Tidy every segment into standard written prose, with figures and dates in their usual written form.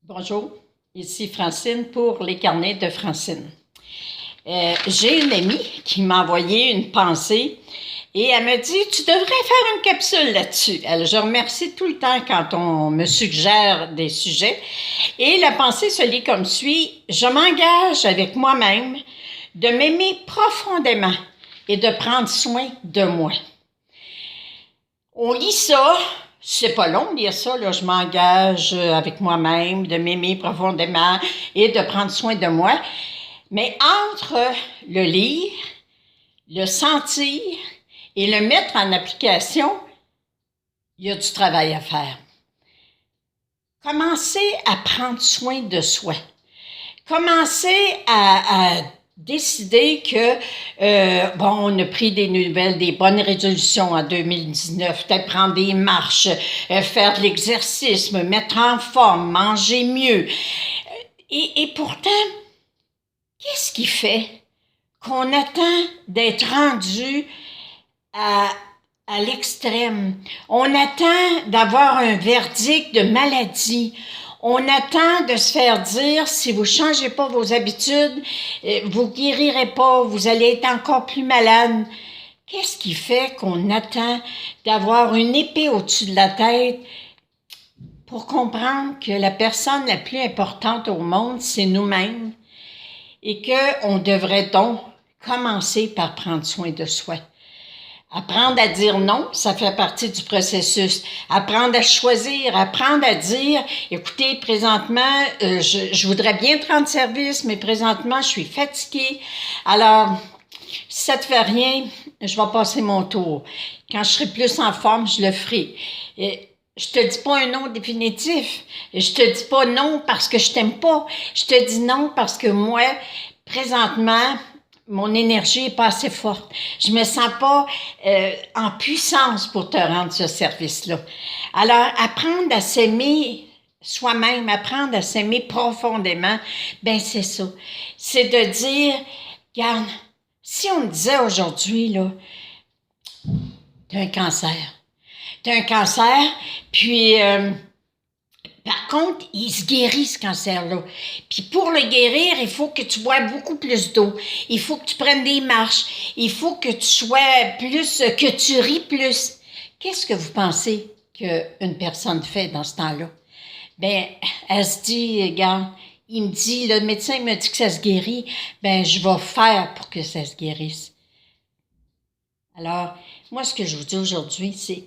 Bonjour, ici Francine pour les carnets de Francine. J'ai une amie qui m'a envoyé une pensée et elle me dit « Tu devrais faire une capsule là-dessus ». Je remercie tout le temps quand on me suggère des sujets. Et la pensée se lit comme suit « Je m'engage avec moi-même de m'aimer profondément et de prendre soin de moi ». On lit ça. C'est pas long de lire ça, là. Je m'engage avec moi-même, de m'aimer profondément et de prendre soin de moi. Mais entre le lire, le sentir et le mettre en application, il y a du travail à faire. Commencez à prendre soin de soi. Commencez à décider que, on a pris des nouvelles, des bonnes résolutions en 2019, peut-être prendre des marches, faire de l'exercice, me mettre en forme, manger mieux. Et pourtant, qu'est-ce qui fait qu'on attend d'être rendu à l'extrême? On attend d'avoir un verdict de maladie. On attend de se faire dire, si vous ne changez pas vos habitudes, vous ne guérirez pas, vous allez être encore plus malade. Qu'est-ce qui fait qu'on attend d'avoir une épée au-dessus de la tête pour comprendre que la personne la plus importante au monde, c'est nous-mêmes et qu'on devrait donc commencer par prendre soin de soi? Apprendre à dire non, ça fait partie du processus. Apprendre à choisir, apprendre à dire, écoutez, présentement, je voudrais bien te rendre service, mais présentement, je suis fatiguée. Alors, si ça te fait rien, je vais passer mon tour. Quand je serai plus en forme, je le ferai. Je te dis pas un non définitif. Je te dis pas non parce que je t'aime pas. Je te dis non parce que moi, présentement, mon énergie n'est pas assez forte. Je me sens pas en puissance pour te rendre ce service-là. Alors, apprendre à s'aimer soi-même, apprendre à s'aimer profondément, ben c'est ça. C'est de dire, regarde, si on me disait aujourd'hui, là, t'as un cancer. T'as un cancer, puis... par contre, il se guérit, ce cancer-là. Puis pour le guérir, il faut que tu boives beaucoup plus d'eau. Il faut que tu prennes des marches. Il faut que tu sois plus, que tu ris plus. Qu'est-ce que vous pensez qu'une personne fait dans ce temps-là? Bien, elle se dit, regarde, il me dit, le médecin me dit que ça se guérit. Bien, je vais faire pour que ça se guérisse. Alors, moi, ce que je vous dis aujourd'hui, c'est,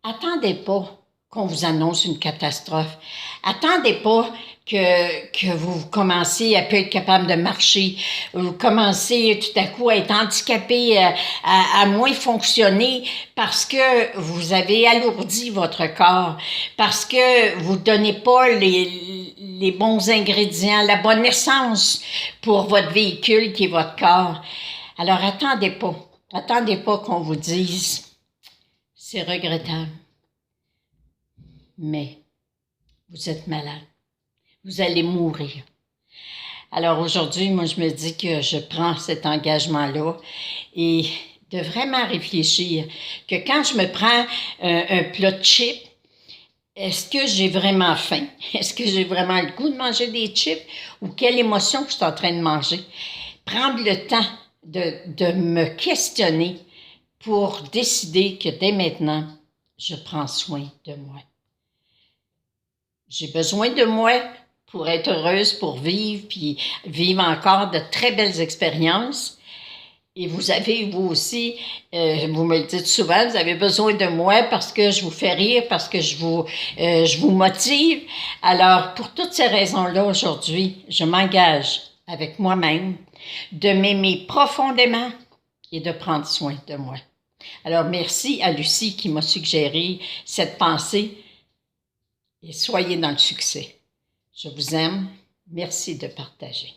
attendez pas qu'on vous annonce une catastrophe. Attendez pas que vous commenciez à plus être capable de marcher, vous commencez tout à coup à être handicapé, à moins fonctionner parce que vous avez alourdi votre corps, parce que vous ne donnez pas les bons ingrédients, la bonne essence pour votre véhicule qui est votre corps. Alors attendez pas qu'on vous dise « c'est regrettable ». Mais vous êtes malade. Vous allez mourir. Alors aujourd'hui, moi, je me dis que je prends cet engagement-là et de vraiment réfléchir que quand je me prends un plat de chips, est-ce que j'ai vraiment faim? Est-ce que j'ai vraiment le goût de manger des chips? Ou quelle émotion que je suis en train de manger? Prendre le temps de me questionner pour décider que dès maintenant, je prends soin de moi. J'ai besoin de moi pour être heureuse, pour vivre, puis vivre encore de très belles expériences. Et vous avez, vous aussi, vous me le dites souvent, vous avez besoin de moi parce que je vous fais rire, parce que je vous motive. Alors, pour toutes ces raisons-là, aujourd'hui, je m'engage avec moi-même de m'aimer profondément et de prendre soin de moi. Alors, merci à Lucie qui m'a suggéré cette pensée. Et soyez dans le succès. Je vous aime. Merci de partager.